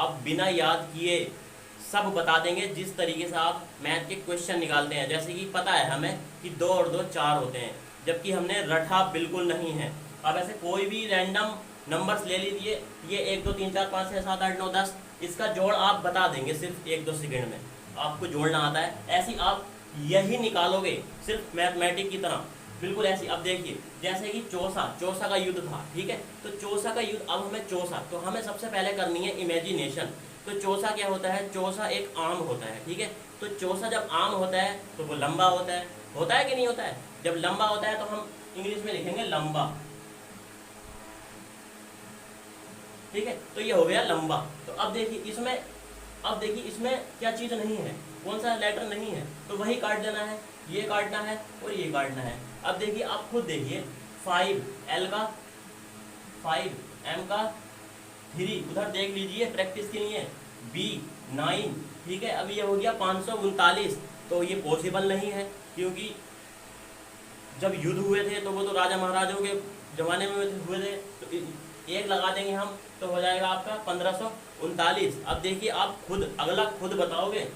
आप बिना याद किए सब बता देंगे जिस तरीके से आप मैथ के क्वेश्चन निकालते हैं। जैसे कि पता है हमें कि 2 और 2 4 होते हैं, जबकि हमने रटा बिल्कुल नहीं है। अब ऐसे कोई भी रैंडम नंबर्स ले लीजिए, ये 1 2 3 4 5 6 7 8 9 10, इसका जोड़ आप बता देंगे सिर्फ 1 2 सेकंड में। आपको जोड़ना आता है, ऐसी आप यही निकालोगे सिर्फ मैथमेटिक की तरह, बिल्कुल ऐसी। अब देखिए जैसे कि चौसा का युद्ध था, ठीक है। तो चौसा का युद्ध, अब हमें चौसा, तो हमें सबसे पहले करनी है इमेजिनेशन। तो चौसा क्या होता है? चौसा एक आम होता है, ठीक है। तो चौसा जब आम होता है तो वो लंबा होता है कि नहीं होता है? जब लंबा होता है तो हम इंग्लिश में लिखेंगे लंबा, ठीक है। तो ये हो गया लंबा। तो अब देखिए इसमें क्या चीज़ नहीं है, कौन सा लेटर नहीं है, तो वही काट देना है, ये काटना है और ये काटना है। अब देखिए आप खुद देखिए, 5 L का 5, M का 3, उधर देख लीजिए प्रैक्टिस के लिए, B 9, ठीक है। अब ये हो गया 539। तो ये पॉसिबल नहीं है, क्योंकि जब युद्ध हुए थे तो वो तो राजा महाराजाओं के जमाने में हुए थे। तो एक लगा देंगे हम, तो हो जाएगा आपका 1539। अब देखिए आप खुद अगला खुद बताओगे।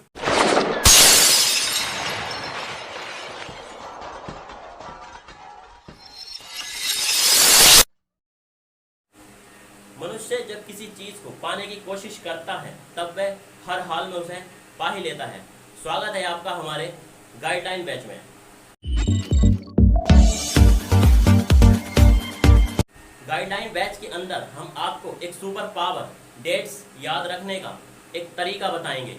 मनुष्य जब किसी चीज को पाने की कोशिश करता है तब वह हर हाल में उसे पा ही लेता है। स्वागत है आपका हमारे गाइडलाइन बैच में। गाइडलाइन बैच के अंदर हम आपको एक सुपर पावर, डेट्स याद रखने का एक तरीका बताएंगे।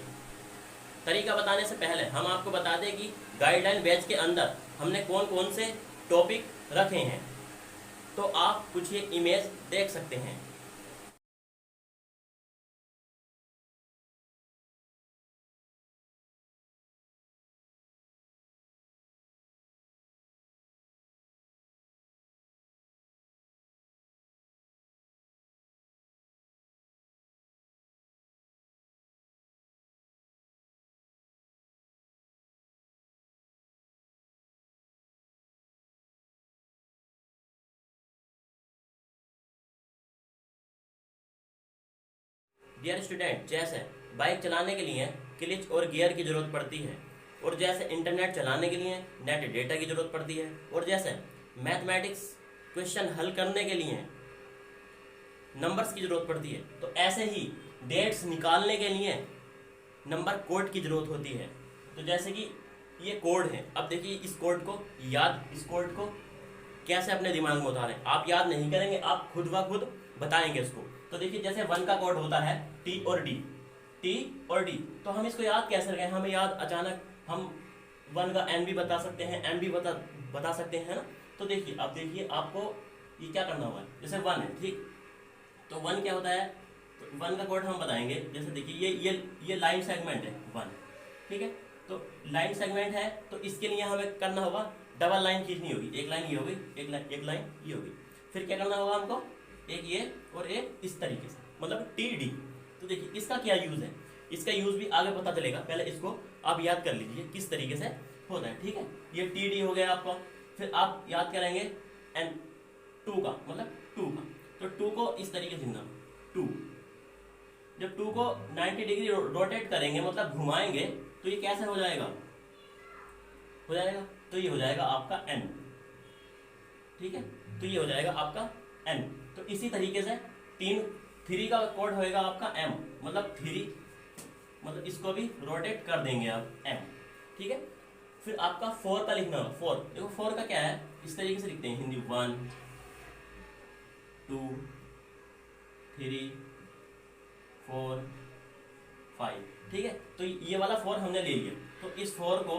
तरीका बताने से पहले हम आपको बता दें कि गाइडलाइन बैच के अंदर हमने कौन कौन से टॉपिक रखे हैं। तो आप कुछ ये इमेज देख सकते हैं। डियर स्टूडेंट, जैसे बाइक चलाने के लिए क्लिच और गियर की जरूरत पड़ती है, और जैसे इंटरनेट चलाने के लिए नेट डेटा की जरूरत पड़ती है, और जैसे मैथमेटिक्स क्वेश्चन हल करने के लिए नंबर्स की जरूरत पड़ती है, तो ऐसे ही डेट्स निकालने के लिए नंबर कोड की जरूरत होती है। तो जैसे कि ये कोड है, अब देखिए इस कोड को कैसे अपने दिमाग में उतारें। आप याद नहीं करेंगे, आप खुद ब खुद बताएंगे इसको। तो देखिए जैसे 1 का कोड होता है टी और डी, तो हम इसको याद कैसे रखें? हमें याद अचानक हम 1 का एन भी बता सकते हैं, एम भी बता सकते हैं, है ना। तो देखिए अब देखिए आपको ये क्या करना होगा। जैसे 1 है, ठीक, तो 1 क्या होता है? तो 1 का कोड हम बताएंगे। जैसे देखिए ये लाइन सेगमेंट है 1, ठीक है। तो लाइन सेगमेंट है, तो इसके लिए हमें करना होगा डबल लाइन खींचनी होगी। एक लाइन ये होगी, एक लाइन ये होगी। फिर क्या करना होगा हमको? एक ये और एक इस तरीके से, मतलब टी डी। तो देखिए इसका क्या यूज है, इसका यूज भी आगे पता चलेगा। पहले इसको आप याद कर लीजिए किस तरीके से होता है, ठीक है। ये टी डी हो गया आपका। फिर आप याद करेंगे एन 2 का, मतलब 2 का। तो 2 को इस तरीके से लिखना, 2। जब 2 को 90 डिग्री रोटेट करेंगे, मतलब घुमाएंगे, तो ये कैसे हो जाएगा? तो ये हो जाएगा आपका n, ठीक है। तो ये हो जाएगा आपका n। तो इसी तरीके से 3 का कोड होएगा आपका m, मतलब 3, मतलब इसको भी रोटेट कर देंगे आप m, ठीक है। फिर आपका 4 का लिखना होगा। 4 देखो 4 का क्या है, इस तरीके से लिखते हैं हिंदी, 1 2 3 4 5, ठीक है। तो ये वाला 4 हमने ले लिया। तो इस 4 को,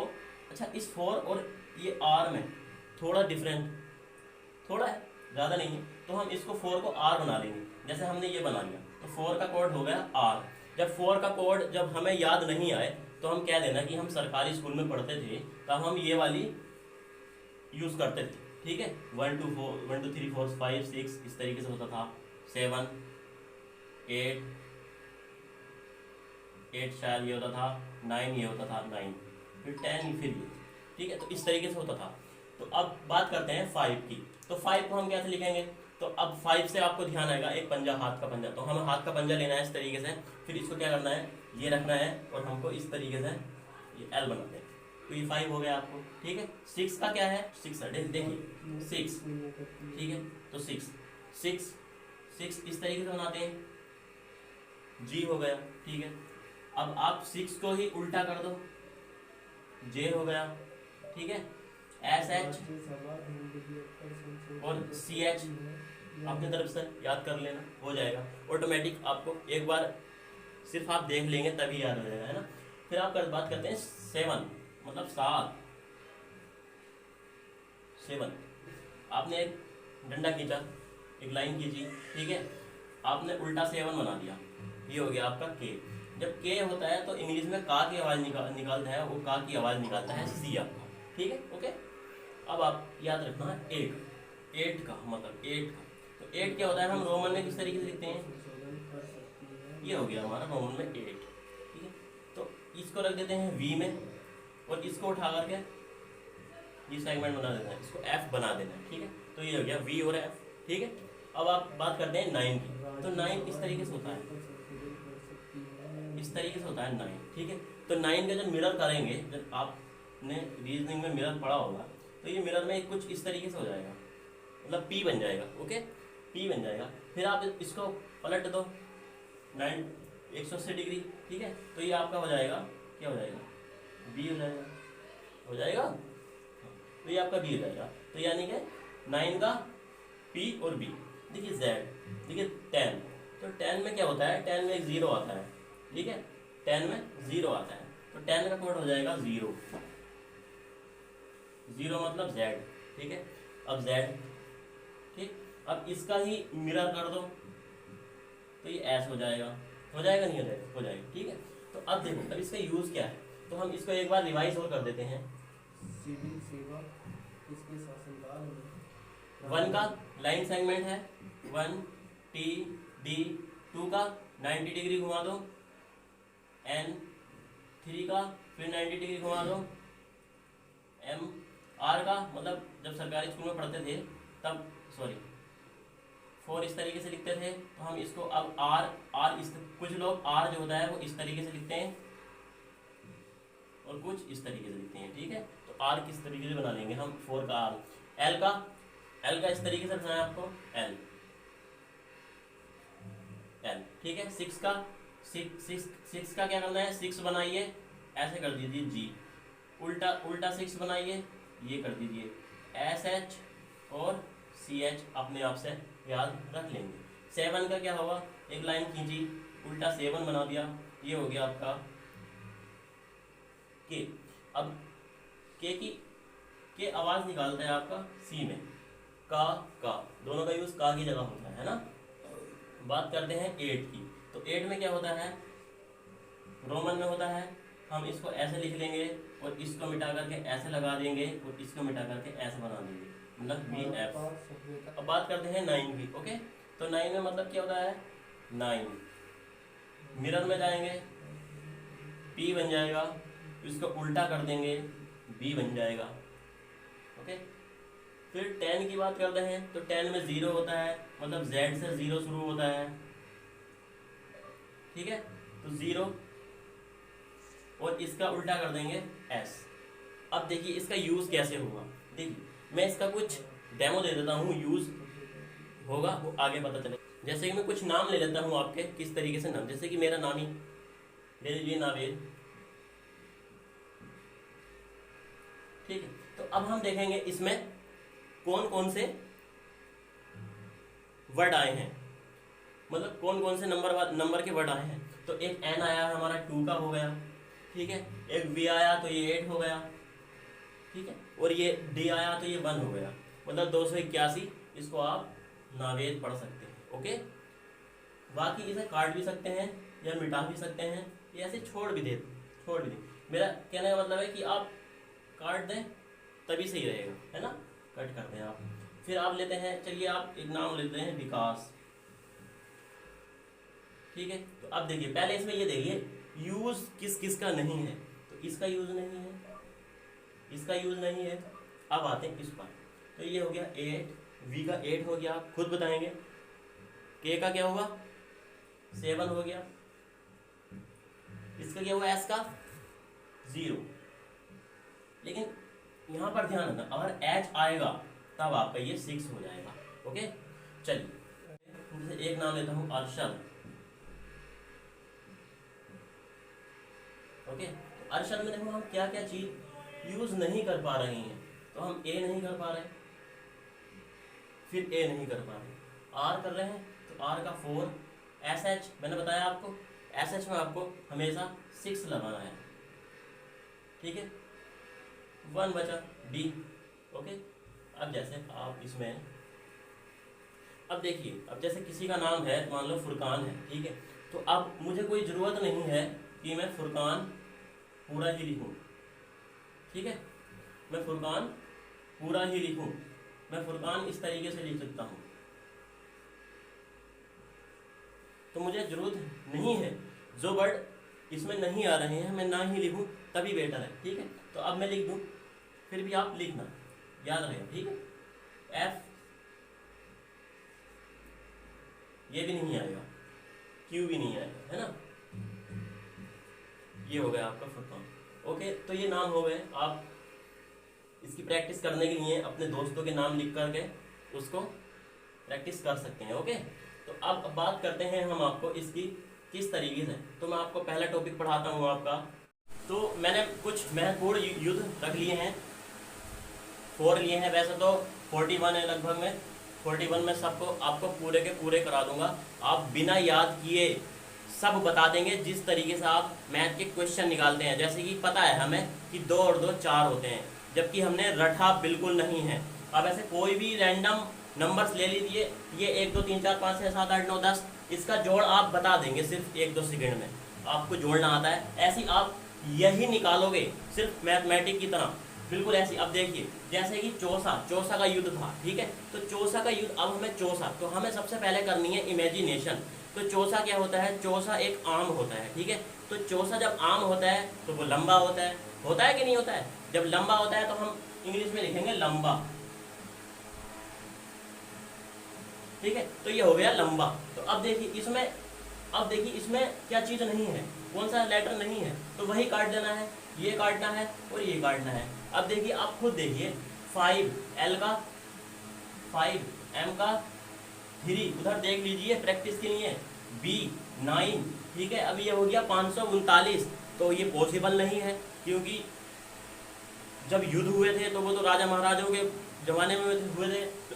अच्छा इस 4 और ये r में थोड़ा डिफरेंट, थोड़ा है, ज़्यादा नहीं है, तो हम इसको 4 को r बना लेंगे। जैसे हमने ये बना लिया, तो 4 का कोड हो गया r। जब 4 का कोड जब हमें याद नहीं आए, तो हम कह देना कि हम सरकारी स्कूल में पढ़ते थे, तब हम ये वाली यूज़ करते थे, ठीक है। 1 2 3 4 5 6 इस तरीके से होता था। 7 8 शायद ये होता था, 9 ये होता था, 9 फिर 10 फिर ये, ठीक है। तो इस तरीके से होता था। तो अब बात करते हैं 5 की। तो 5 को हम कैसे लिखेंगे? तो अब 5 से आपको ध्यान आएगा एक पंजा, हाथ का पंजा, तो हमें हाथ का पंजा लेना है इस तरीके से, फिर इसको क्या करना है, ये रखना है और हमको इस तरीके से ये एल बनाते हैं, तो ये 5 हो गया आपको, ठीक है। 6 का क्या है, 6 है, देखिए 6, ठीक है, तो 6 6 6 इस तरीके से बनाते हैं, जी हो गया, ठीक है। अब आप 6 को ही उल्टा कर दो, जे हो गया, ठीक है, एस एच और सी एच अपनी तरफ से याद कर लेना, हो जाएगा ऑटोमेटिक। आपको एक बार सिर्फ आप देख लेंगे तभी याद हो जाएगा, है ना। फिर आप बात करते हैं 7, मतलब 7, आपने एक डंडा खींचा, एक लाइन खींची, ठीक है, आपने उल्टा 7 बना दिया, ये हो गया आपका के। जब के होता है तो इंग्लिश में का की आवाज निकालता है, वो का की आवाज निकालता है सी आपका, ठीक है, ओके। अब आप याद रखना है 8 का मतलब 8 का, तो 8 क्या होता है, हम रोमन में किस तरीके से लिखते हैं, ये हो गया हमारा रोमन में 8, ठीक है। तो इसको रख देते हैं वी में और इसको उठा करके ये सेगमेंट बना देना है, इसको एफ बना देना है, ठीक है। तो ये हो गया वी और एफ, ठीक है। अब आप बात करते हैं 9 की, तो 9 इस तरीके से होता है, इस तरीके से होता है 9, ठीक है। तो 9 का जब मिरर करेंगे, जब आपने रीजनिंग में मिरर पढ़ा होगा, तो ये मिरर में कुछ इस तरीके से हो जाएगा, मतलब पी बन जाएगा, ओके, पी बन जाएगा। फिर आप इसको पलट दो 9 180 डिग्री, ठीक है, तो ये आपका हो जाएगा, क्या हो जाएगा, बी हो जाएगा, हो जाएगा, तो ये आपका बी हो जाएगा। तो यानी कि 9 का पी और बी। देखिए जेड, देखिए 10, तो 10 में क्या होता है, 10 में एक 0 आता है, ठीक है, 10 में 0 आता है, तो 10 का कोड हो जाएगा 0, 0 मतलब जेड, ठीक है। अब जेड, ठीक, अब इसका ही मिरर कर दो, तो ये एस हो जाएगा, हो जाएगा नहीं हो जाएगा, हो जाएगा, ठीक है। तो अब देखो अब इसका यूज क्या है, तो हम इसको एक बार रिवाइज और कर देते हैं। सिविल सेवा इसके शासनकाल में 1 का लाइन सेगमेंट है, 1 टी डी, 2 का 90 डिग्री घुमा दो, एन 3 का फिर 90 डिग्री घुमा दो, एम आर का मतलब जब सरकारी स्कूल में पढ़ते थे तब, सॉरी 4 इस तरीके से लिखते थे, तो हम इसको अब आर इस, कुछ लोग आर जो होता है वो इस तरीके से लिखते हैं और कुछ इस तरीके से लिखते हैं, ठीक है। तो आर किस तरीके से बना लेंगे हम, 4 का आर, एल का इस तरीके से बनाया आपको, एल, ठीक है। 6 का 6 का क्या करना है, 6 बनाइए, ऐसे कर दीजिए जी, उल्टा 6 बनाइए, ये कर दीजिए एस एच और सी एच, अपने आप से याद रख लेंगे। 7 का क्या होगा, एक लाइन खींची, उल्टा 7 बना दिया, ये हो गया आपका के। अब के आवाज निकालता है आपका सी में, का दोनों का यूज का की जगह होता है ना। बात करते हैं 8 की, तो 8 में क्या होता है, रोमन में होता है, हम इसको ऐसे लिख लेंगे और इसको मिटा करके ऐसे लगा देंगे और इसको मिटा करके ऐसे बना देंगे, मतलब बी एफ। अब बात करते हैं 9 की, ओके। तो 9 में मतलब क्या होता है, 9 मिरर में जाएंगे, पी बन जाएगा, इसको उल्टा कर देंगे, बी बन जाएगा, ओके। फिर 10 की बात करते हैं, तो 10 में 0 होता है, मतलब जेड से 0 शुरू होता है, ठीक है, तो 0 और इसका उल्टा कर देंगे एस। अब देखिए इसका यूज कैसे होगा, देखिए मैं इसका कुछ डेमो दे देता हूँ, यूज होगा वो आगे पता चले। जैसे कि मैं कुछ नाम ले लेता हूँ आपके, किस तरीके से नाम, जैसे कि मेरा नाम ही ले लीजिए, नावेद, ठीक है। तो अब हम देखेंगे इसमें कौन कौन से वर्ड आए हैं, मतलब कौन कौन से नंबर के वर्ड आए हैं। तो एक एन आया है हमारा, 2 का हो गया, ठीक है, एक वी आया तो ये 8 हो गया, ठीक है, और ये डी आया तो ये 1 हो गया, मतलब 281। इसको आप नावेद पढ़ सकते हैं, ओके। बाकी इसे काट भी सकते हैं या मिटा भी सकते हैं, या ऐसे छोड़ भी दें। मेरा कहने का मतलब है कि आप काट दें तभी सही रहेगा, है ना, कट कर दें आप। फिर आप लेते हैं, चलिए आप एक नाम लेते हैं विकास, ठीक है। तो अब देखिए पहले इसमें ये देखिए यूज किस किस का नहीं है, तो इसका यूज नहीं है, इसका यूज नहीं है। अब आते हैं इस पर, तो ये हो गया 8 v का 8 हो गया, आप खुद बताएंगे। k का क्या होगा, 7 हो गया। इसका क्या होगा, s का 0। लेकिन यहाँ पर ध्यान रखना, अगर h आएगा तब आपका ये 6 हो जाएगा। ओके, चलिए जैसे एक नाम लेता हूँ अरशद। ओके, तो अरशद में देखो हम क्या क्या चीज यूज नहीं कर पा रहे हैं। तो हम ए नहीं कर पा रहे, फिर ए नहीं कर पा रहे, आर कर रहे हैं तो आर का 4, एस एच मैंने बताया आपको, एस एच में आपको हमेशा 6 लगाना है। ठीक है, 1 बचा डी। ओके, अब जैसे आप इसमें अब देखिए, अब जैसे किसी का नाम है मान लो फुरकान है, ठीक है, तो अब मुझे कोई ज़रूरत नहीं है कि मैं फुरकान पूरा ही लिखूं। ठीक है, मैं फुरकान पूरा ही लिखूं, मैं फुरकान इस तरीके से लिख सकता हूं। तो मुझे जरूरत नहीं है, जो वर्ड इसमें नहीं आ रहे हैं मैं ना ही लिखूं तभी बेटर है। ठीक है, तो अब मैं लिख दूं, फिर भी आप लिखना, याद रहेगा। ठीक है, एफ ये भी नहीं आएगा, क्यू भी नहीं आएगा, है ना। ये हो गया आपका फुरकान। ओके, तो ये नाम हो गए। आप इसकी प्रैक्टिस करने के लिए अपने दोस्तों के नाम लिख करके उसको प्रैक्टिस कर सकते हैं। ओके, तो अब बात करते हैं हम आपको इसकी किस तरीके से। तो मैं आपको पहला टॉपिक पढ़ाता हूँ आपका। तो मैंने कुछ महत्वपूर्ण युद्ध रख लिए हैं, 4 लिए हैं, वैसे तो 41 है लगभग में। 41 में सबको आपको पूरे के पूरे करा दूंगा। आप बिना याद किए सब बता देंगे, जिस तरीके से आप मैथ के क्वेश्चन निकालते हैं। जैसे कि पता है हमें कि 2 और 2 4 होते हैं, जबकि हमने रटा बिल्कुल नहीं है। अब ऐसे कोई भी रैंडम नंबर्स ले लीजिए, ये 1 2 3 4 5 6 7 8 9 10, इसका जोड़ आप बता देंगे सिर्फ 1 2 सेकंड में। आपको जोड़ना आता है, ऐसी आप यही निकालोगे सिर्फ मैथमेटिक की तरह, बिल्कुल ऐसी। अब देखिए, जैसे कि चौसा का युद्ध था, ठीक है, तो चौसा का युद्ध, अब हमें चौसा, तो हमें सबसे पहले करनी है इमेजिनेशन। तो चौसा क्या होता है, चौसा एक आम होता है। ठीक है, तो चौसा जब आम होता है तो वो लंबा होता है कि नहीं होता है। जब लंबा होता है तो हम इंग्लिश में लिखेंगे लंबा। ठीक है, तो ये हो गया लंबा। तो अब देखिए इसमें क्या चीज नहीं है, कौन सा लेटर नहीं है, तो वही काट देना है, ये काटना है और ये काटना है। अब देखिए, आप खुद देखिए, 5 L का 5, M का 3, उधर देख लीजिए प्रैक्टिस के लिए, B 9। ठीक है, अब ये हो गया 539। तो ये पॉसिबल नहीं है, क्योंकि जब युद्ध हुए थे तो वो तो राजा महाराजाओं के जमाने में हुए थे। तो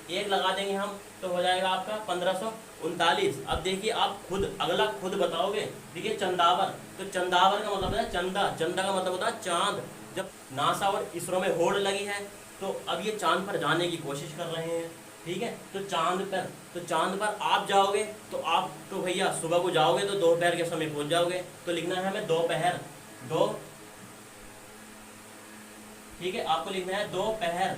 एक लगा देंगे हम तो हो जाएगा आपका 1539। अब देखिए, आप खुद अगला खुद बताओगे। देखिए, चंदावर, तो चंदावर का मतलब है चंदा, चंदा का मतलब होता है चांद। जब नासा और इसरो में होड़ लगी है तो अब ये चांद पर जाने की कोशिश कर रहे हैं। ठीक है, तो चांद पर आप जाओगे तो आप तो भैया सुबह को जाओगे तो दोपहर के समय पहुंच जाओगे। तो लिखना है हमें दोपहर, दो। ठीक है, आपको लिखना है दोपहर।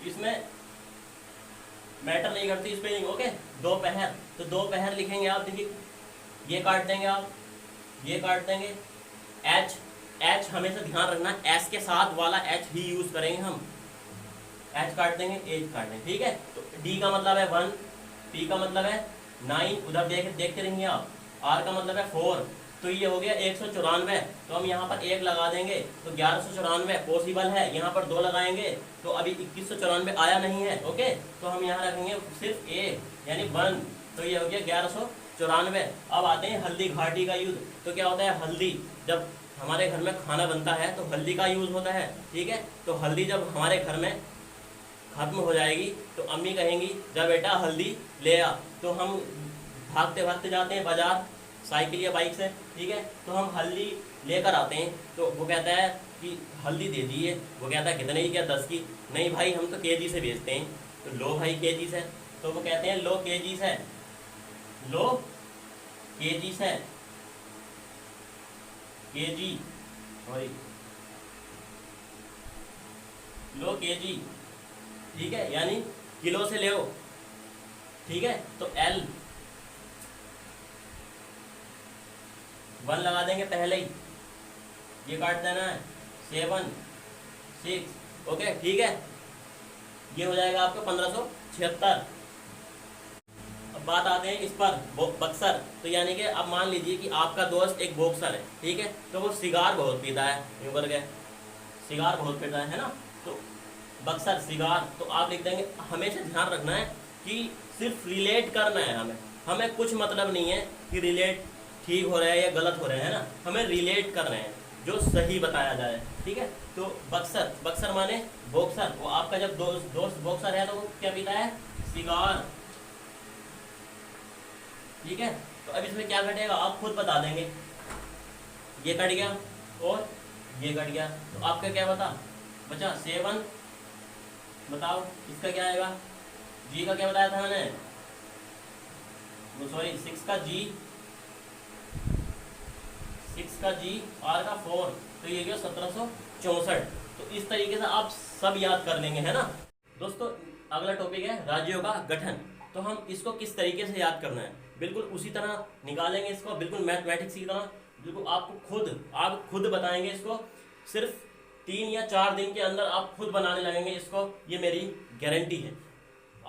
इसमें मैटर नहीं करती स्पेलिंग। ओके, दोपहर, तो दोपहर लिखेंगे आप। देखिए, ये काट देंगे आप, ये काट देंगे। एच हमेशा ध्यान रखना, एस के साथ वाला एच ही यूज करेंगे हम। एच काट देंगे, एच काट देंगे। ठीक है, तो डी का मतलब है 1, पी का मतलब है 9, उधर देखते रहिए आप। आर का मतलब है 4, तो ये हो गया 194। तो हम यहाँ पर 1 लगा देंगे तो 1194 पॉसिबल है। यहाँ पर 2 लगाएंगे तो अभी 2194 आया नहीं है। ओके, तो हम यहाँ रखेंगे सिर्फ ए यानी 1, तो ये हो गया 1194। अब आते हैं हल्दी घाटी का युद्ध। तो क्या होता है, हल्दी जब हमारे घर में खाना बनता है तो हल्दी का यूज़ होता है। ठीक है, तो हल्दी जब हमारे घर में खत्म हो जाएगी तो अम्मी कहेंगी जा बेटा हल्दी ले आ। तो हम भागते भागते जाते हैं बाजार, साइकिल या बाइक से। ठीक है, तो हम हल्दी लेकर आते हैं तो वो कहता है कि हल्दी दे दीजिए। वो कहता है कितने की, क्या 10 की? नहीं भाई, हम तो केजी से बेचते हैं। तो लो भाई केजी से। तो वो कहते हैं लो केजी से, लो केजी से, केजी सॉरी लो केजी। ठीक है, यानी किलो से ले। ठीक है, तो L 1 लगा देंगे पहले ही, ये काट देना है 7, 6। ओके ठीक है, ये हो जाएगा आपका 1576। अब बात आते हैं इस पर बक्सर। तो यानी कि अब मान लीजिए कि आपका दोस्त एक बॉक्सर है, ठीक है, तो वो सिगार बहुत पीता है, यूँ करके सिगार बहुत पीता है ना, तो बक्सर सिगार, तो आप लिख देंगे। हमेशा ध्यान रखना है कि सिर्फ रिलेट करना है, हमें कुछ मतलब नहीं है कि रिलेट ठीक हो रहा है या गलत हो रहा है ना, हमें रिलेट कर रहे हैं जो सही बताया जाए, ठीक है। तो बक्सर, बक्सर माने बॉक्सर, वो आपका जब दोस्त बॉक्सर है तो वो क्या पीता है, सिगार, ठीक है। तो अब इसमें क्या घटेगा आप खुद बता देंगे, ये कट गया और ये कट गया, तो आपका क्या बचा 7। बताओ इसका क्या आएगा, जी का क्या बताया था मैंने, सॉरी 6 का जी, 6 का जी, आर का 4, तो ये गया 1764। तो इस तरीके से आप सब याद कर लेंगे, है ना दोस्तों। अगला टॉपिक है राज्यों का गठन। तो हम इसको किस तरीके से याद करना है, बिल्कुल उसी तरह निकालेंगे इसको, बिल्कुल मैथमेटिक्स की तरह, बिल्कुल आप खुद बताएंगे इसको। सिर्फ 3 या 4 दिन के अंदर आप खुद बनाने लगेंगे इसको, ये मेरी गारंटी है।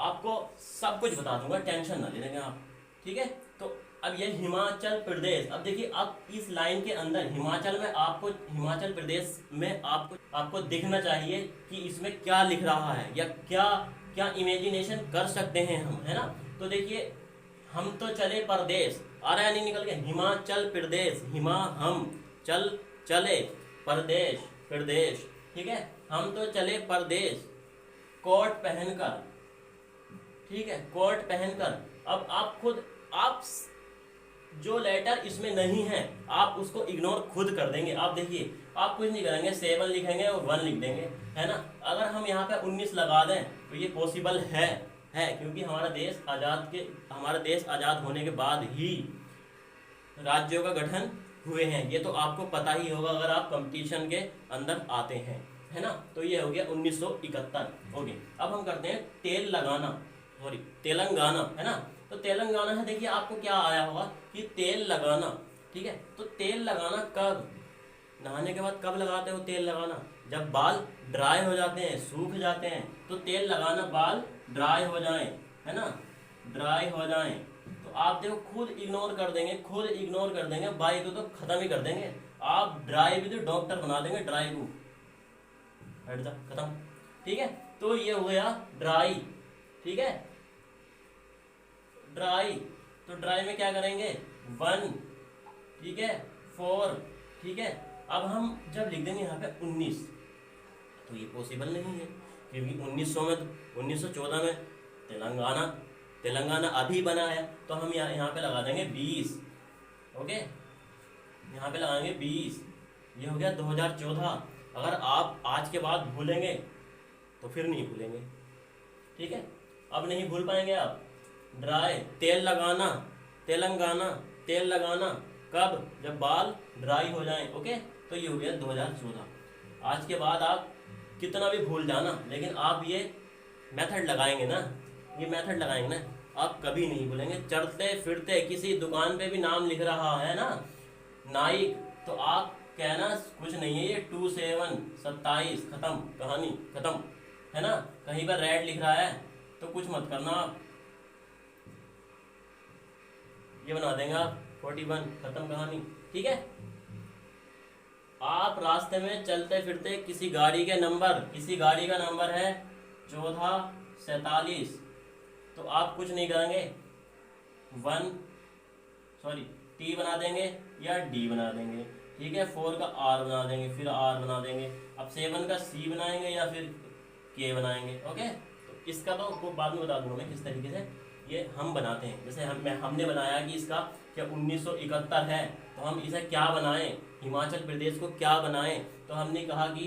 आपको सब कुछ बता दूंगा, टेंशन ना ले लेंगे आप, ठीक है। तो अब ये हिमाचल प्रदेश, अब देखिए अब इस लाइन के अंदर हिमाचल प्रदेश में आपको दिखना चाहिए कि इसमें क्या लिख रहा है या क्या इमेजिनेशन कर सकते हैं हम, है ना। तो देखिए हम तो चले परदेश, आ रहा है नहीं निकल के, हिमाचल प्रदेश, हम चले प्रदेश, ठीक है, हम तो चले परदेश, कोट पहनकर, ठीक है, कोट पहनकर। अब आप जो लेटर इसमें नहीं है आप उसको इग्नोर खुद कर देंगे। आप देखिए आप कुछ नहीं करेंगे, 7 लिखेंगे और 1 लिख देंगे, है ना। अगर हम यहाँ पे 19 लगा दें तो ये पॉसिबल है, क्योंकि हमारा देश आज़ाद होने के बाद ही राज्यों का गठन हुए हैं, ये तो आपको पता ही होगा अगर आप कंपटीशन के अंदर आते हैं, है ना। तो ये हो गया 1971। ओके, अब हम करते हैं तेलंगाना, है ना। तो तेलंगाना है, देखिए आपको क्या आया होगा कि तेल लगाना, ठीक है। तो तेल लगाना कब, नहाने के बाद कब लगाते हो तेल लगाना, जब बाल ड्राई हो जाते हैं, सूख जाते हैं, तो तेल लगाना बाल ड्राई हो जाएं, है ना, ड्राई हो जाएं। तो आप देखो खुद इग्नोर कर देंगे, बाई को तो खत्म ही कर देंगे, आप ड्राई भी तो डॉक्टर बना देंगे, ड्राई को हट जा खत्म, ठीक है। तो ये हो गया ड्राई, ठीक है, ड्राई। तो ड्राई में क्या करेंगे 1, ठीक है, 4, ठीक है। अब हम जब लिख देंगे यहाँ पे 19, तो ये पॉसिबल नहीं है, क्योंकि 1914 में तेलंगाना अभी बना है, तो हम यहाँ पे लगा देंगे 20। ओके, यहाँ पे लगाएंगे 20, ये हो गया 2014। अगर आप आज के बाद भूलेंगे तो फिर नहीं भूलेंगे, ठीक है, अब नहीं भूल पाएंगे आप। ड्राई, तेल लगाना, तेल लगाना कब, जब बाल ड्राई हो जाएं, ओके। तो ये हो गया 2014। आज के बाद आप कितना भी भूल जाना, लेकिन आप ये मेथड लगाएंगे ना, आप कभी नहीं भूलेंगे। चलते फिरते किसी दुकान पे भी नाम लिख रहा है ना नाइक, तो आप कहना कुछ नहीं है, ये 27 खत्म, कहानी खत्म, है ना। कहीं पर रेड लिख रहा है तो कुछ मत करना आप, ये बना देंगे आप 41, खत्म कहानी, ठीक है। आप रास्ते में चलते फिरते किसी गाड़ी का नंबर है 1447, तो आप कुछ नहीं करेंगे, टी बना देंगे या डी बना देंगे, ठीक है। 4 का आर बना देंगे, फिर आर बना देंगे। अब 7 का सी बनाएंगे या फिर के बनाएंगे, ओके। तो इसका तो आपको बाद में बता दूंगा मैं किस तरीके से ये हम बनाते हैं। जैसे हमने बनाया कि इसका क्या 1971 है, तो हम इसे क्या बनाएं, हिमाचल प्रदेश को क्या बनाएं। तो हमने कहा कि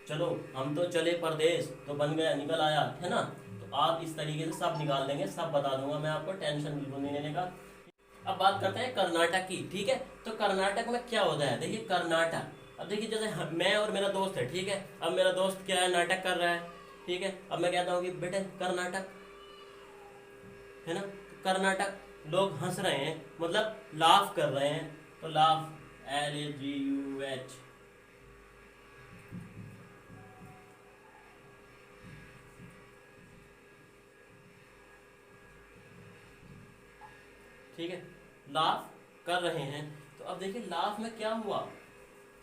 चलो हम तो चले परदेश, तो बन गया, निकल आया, है ना। तो आप इस तरीके से सब निकाल देंगे, सब बता दूंगा मैं आपको, टेंशन बिल्कुल नहीं लेने का। अब बात करते हैं कर्नाटक की, ठीक है। तो कर्नाटक में क्या होता है, देखिए कर्नाटक, अब देखिए जैसे मैं और मेरा दोस्त है, ठीक है। अब मेरा दोस्त क्या है, नाटक कर रहा है, ठीक है। अब मैं कहता हूँ कि बेटे कर्नाटक, है ना, कर्नाटक, लोग हंस रहे हैं, मतलब लाफ कर रहे हैं, तो लाफ LAGUH, ठीक है, लाफ कर रहे हैं। तो अब देखिए लाफ में क्या हुआ,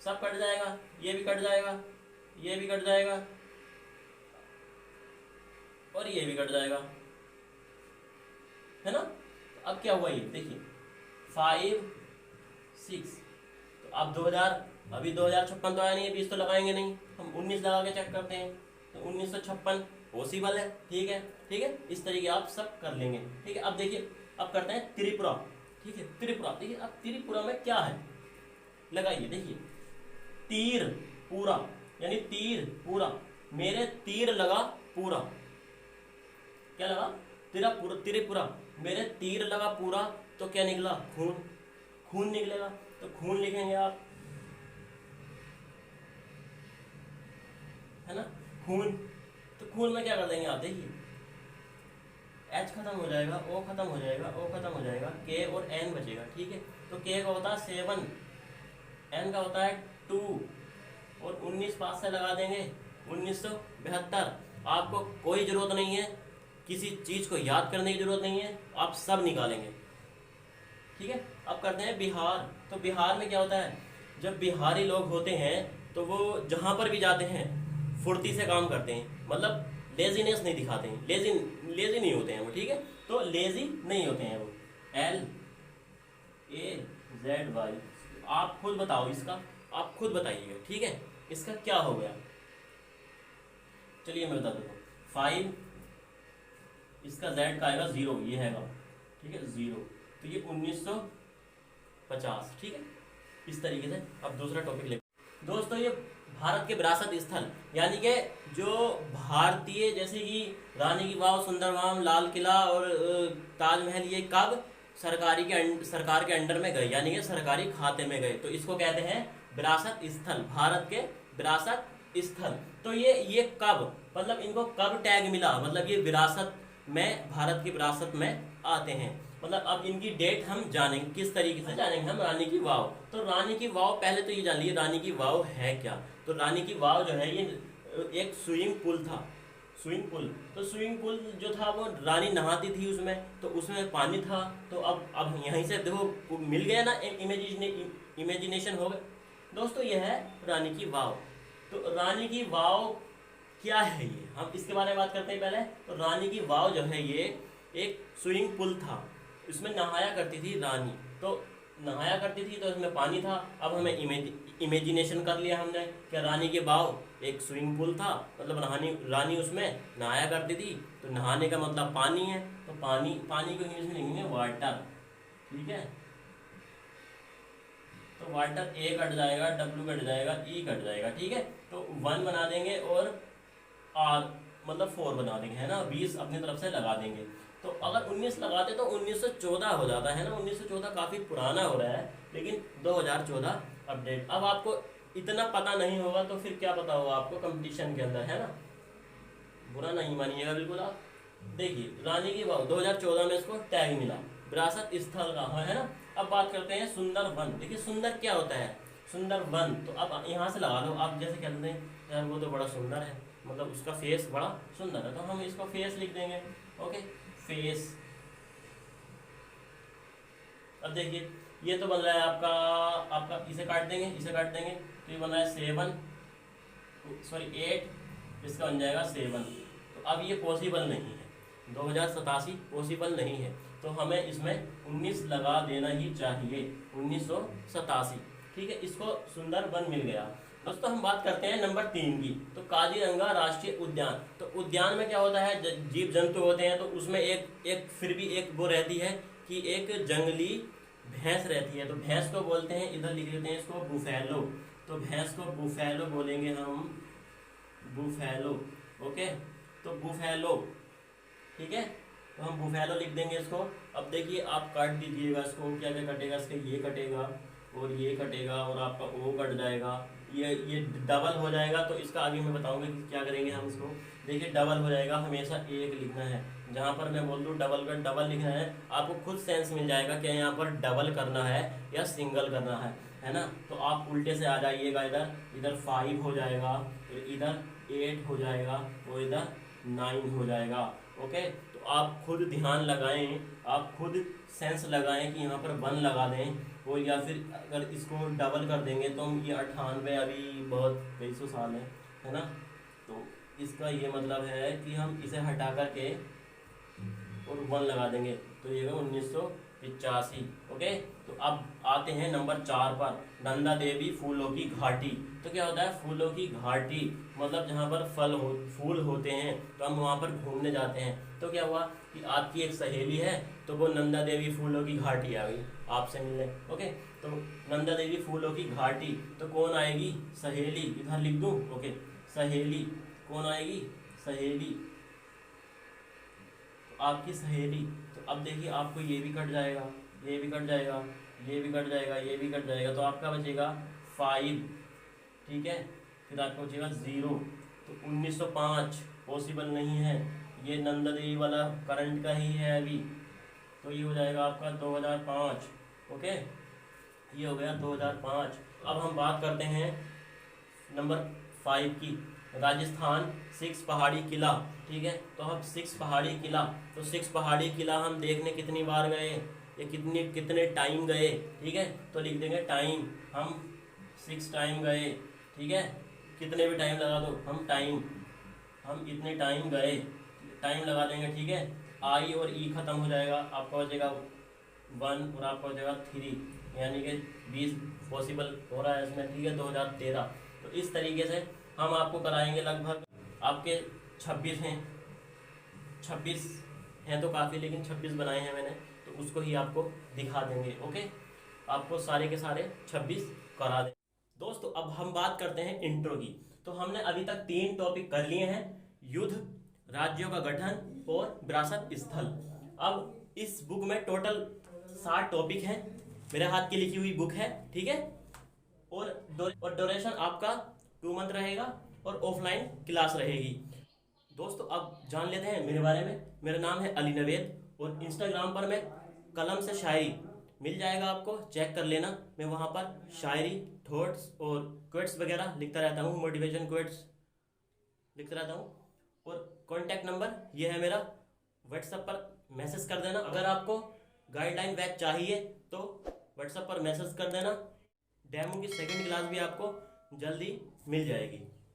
सब कट जाएगा, ये भी कट जाएगा, ये भी कट जाएगा और ये भी कट जाएगा, है ना। तो अब क्या हुआ, ये देखिए 5 6, तो अब 2000, अभी 2056 तो आया नहीं है, 20 तो लगाएंगे नहीं, हम 19 लगा के चेक करते हैं। तो 1956 पॉसिबल है, ठीक है, ठीक है, इस तरीके आप सब कर लेंगे, ठीक है। अब देखिए, अब करते हैं त्रिपुरा, ठीक है, त्रिपुरा। देखिए अब त्रिपुरा में क्या है, लगाइए, देखिए तीर पूरा, यानी तीर पूरा, मेरे तीर लगा पूरा, क्या लगा, त्रिपुरा, मेरे तीर लगा पूरा, तो क्या निकला, खून, खून निकलेगा। तो खून लिखेंगे आप, है ना, खून। तो खून में क्या कर देंगे आप, देखिए H खत्म हो जाएगा, O खत्म हो जाएगा, O खत्म हो जाएगा, K और N बचेगा, ठीक है। तो K का होता है 7, N का होता है 2 और 19 5 से लगा देंगे 1972। आपको कोई जरूरत नहीं है, किसी चीज को याद करने की जरूरत नहीं है, आप सब निकालेंगे, ठीक है। अब करते हैं बिहार। तो बिहार में क्या होता है, जब बिहारी लोग होते हैं तो वो जहां पर भी जाते हैं फुर्ती से काम करते हैं, मतलब लेजीनेस नहीं दिखाते हैं, लेजी नहीं होते हैं वो, ठीक है। तो लेजी नहीं होते हैं वो, LAZY। आप खुद बताओ इसका, आप खुद बताइएगा, ठीक है, इसका क्या हो गया। चलिए मैं बता देता हूँ, 5, इसका Z का आएगा 0, ये हैगा, ठीक है 0, तो ये 1950, ठीक है, इस तरीके से। अब दूसरा टॉपिक ले दोस्तों, ये भारत के विरासत स्थल, यानी कि जो भारतीय, जैसे कि रानी की वाव, सुंदरवाम, लाल किला और ताजमहल, ये कब सरकार के अंडर में गए, यानी कि सरकारी खाते में गए, तो इसको कहते हैं विरासत स्थल, भारत के विरासत स्थल। तो ये कब, मतलब इनको कब टैग मिला, मतलब ये विरासत में, भारत की विरासत में आते हैं, मतलब अब इनकी डेट हम जानेंगे, किस तरीके से जानेंगे हम। रानी की वाव, तो रानी की वाव, पहले तो ये जान लीजिए रानी की वाव है क्या। तो रानी की वाव जो है ये एक स्विमिंग पूल था, स्विमिंग पूल। तो स्विमिंग पूल जो था वो रानी नहाती थी उसमें, तो उसमें पानी था। तो अब यहीं से देखो मिल गया ना, इमेजिनेशन हो गया। दोस्तों ये है रानी की वाव। तो रानी की वाव क्या है, ये हम इसके बारे में बात करते हैं पहले। तो रानी की वाव जो है ये एक स्विमिंग पूल था, इसमें नहाया करती थी रानी, तो नहाया करती थी तो इसमें पानी था। अब हमें इमेजिनेशन कर लिया हमने कि रानी के वाव एक स्विमिंग पूल था, मतलब रानी उसमें नहाया करती थी, तो नहाने का मतलब पानी है, तो पानी को इंग्लिश में लिखेंगे वाटर, ठीक है। तो वाटर A कट जाएगा, W कट जाएगा, E कट जाएगा, ठीक है। तो 1 बना देंगे और R मतलब 4 बना देंगे, है ना, 20 अपनी तरफ से लगा देंगे। तो अगर 19 लगाते तो 1914 हो जाता है ना, 1914 काफ़ी पुराना हो रहा है, लेकिन 2014 अपडेट। अब आपको इतना पता नहीं होगा तो फिर क्या पता होगा आपको कंपटीशन के अंदर, है ना, बुरा नहीं मानिएगा बिल्कुल आप। देखिए रानी की वाव 2014 में इसको टैग मिला, विरासत स्थल का, है ना। अब बात करते हैं सुंदर वन। देखिए सुंदर क्या होता है, सुंदर वन। तो अब यहाँ से लगा लो आप, जैसे कहते हैं यार वो तो बड़ा सुंदर है, मतलब उसका फेस बड़ा सुंदर है, तो हम इसको फेस लिख देंगे, ओके, फेस। अब देखिए ये तो बन रहा है आपका इसे काट देंगे, तो ये बन रहा है 8, इसका बन जाएगा 7। तो अब ये पॉसिबल नहीं है, 2087 पॉसिबल नहीं है, तो हमें इसमें 19 लगा देना ही चाहिए, 1987, ठीक है। इसको सुंदर वन मिल गया। दोस्तों हम बात करते हैं नंबर 3 की। तो काजीरंगा राष्ट्रीय उद्यान। तो उद्यान में क्या होता है, जीव जंतु होते हैं, तो उसमें एक फिर भी एक वो रहती है कि एक जंगली भैंस रहती है, तो भैंस को बोलते हैं, इधर लिख लेते हैं इसको बुफैलो। तो भैंस को बुफैलो बोलेंगे हम, बुफैलो, ओके। तो बुफैलो, ठीक है, तो हम बुफैलो लिख देंगे इसको। अब देखिए आप काट दीजिएगा इसको, क्या क्या कटेगा इसके, ये कटेगा और ये कटेगा और आपका ओ कट जाएगा, ये डबल हो जाएगा। तो इसका आगे मैं बताऊंगा कि क्या करेंगे हम इसको। देखिए डबल हो जाएगा, हमेशा एक लिखना है, जहाँ पर मैं बोल दूँ डबल का डबल लिखना है, आपको खुद सेंस मिल जाएगा कि यहाँ पर डबल करना है या सिंगल करना है ना। तो आप उल्टे से आ जाइएगा, इधर 5 हो जाएगा, फिर इधर 8 हो जाएगा और इधर 9 हो जाएगा, ओके। तो तो आप खुद ध्यान लगाएं, आप खुद सेंस लगाएं कि यहाँ पर 1 लगा दें, और या फिर अगर इसको डबल कर देंगे तो हम ये 98 अभी बहुत कई सौ साल है ना। तो इसका ये मतलब है कि हम इसे हटा करके और 1 लगा देंगे तो ये 1985। ओके, तो अब आते हैं नंबर 4 पर, नंदा देवी फूलों की घाटी। तो क्या होता है फूलों की घाटी, मतलब जहाँ पर फूल होते हैं तो हम वहाँ पर घूमने जाते हैं। तो क्या हुआ कि आपकी एक सहेली है तो वो नंदा देवी फूलों की घाटी आ गई आपसे मिलने। ओके, तो नंदा देवी फूलों की घाटी, तो कौन आएगी? सहेली। इधर लिख दूँ? ओके, सहेली। कौन आएगी? सहेली, आपकी सहेली। तो अब देखिए आपको ये भी कट जाएगा, ये भी कट जाएगा, ये भी कट जाएगा, ये भी कट जाएगा, तो आपका बचेगा 5। ठीक है, फिर आपका बचेगा 0। तो 1905 पॉसिबल नहीं है, ये नंदा देवी वाला करंट का ही है अभी, तो ये हो जाएगा आपका 2005। ओके, ये हो गया 2005। अब हम बात करते हैं नंबर 5 की, राजस्थान 6 पहाड़ी किला। ठीक है, तो हम 6 पहाड़ी किला, तो 6 पहाड़ी किला हम देखने कितनी बार गए या कितने टाइम गए। ठीक है, तो लिख देंगे टाइम, हम 6 टाइम गए। ठीक है, कितने भी टाइम लगा दो, हम इतने टाइम गए, टाइम लगा देंगे। ठीक है, आई और ई खत्म हो जाएगा, आपका बचेगा 1 और आपका बचेगा 3, यानी कि 20 पॉसिबल हो रहा है इसमें। ठीक है, 2013। तो इस तरीके से हम आपको कराएंगे। लगभग आपके 26 हैं, 26 हैं तो काफ़ी, लेकिन 26 बनाए हैं मैंने, तो उसको ही आपको दिखा देंगे। ओके, आपको सारे के सारे 26 करा दें। दोस्तों अब हम बात करते हैं इंट्रो की। तो हमने अभी तक 3 टॉपिक कर लिए हैं, युद्ध, राज्यों का गठन और विरासत स्थल। अब इस बुक में टोटल 60 टॉपिक हैं, मेरे हाथ की लिखी हुई बुक है। ठीक है, और ड्यूरेशन आपका 2 मंथ रहेगा और ऑफलाइन क्लास रहेगी। दोस्तों अब जान लेते हैं मेरे बारे में। मेरा नाम है अली नवेद और इंस्टाग्राम पर मैं कलम से शायरी मिल जाएगा, आपको चेक कर लेना। मैं वहाँ पर शायरी, थॉट्स और क्वेट्स वगैरह लिखता रहता हूँ, मोटिवेशन क्वेट्स लिखता रहता हूँ। और कॉन्टैक्ट नंबर ये है मेरा, व्हाट्सएप पर मैसेज कर देना। अगर आपको गाइडलाइन बैच चाहिए तो व्हाट्सएप पर मैसेज कर देना। डेमो की 2nd क्लास भी आपको जल्दी मिल जाएगी।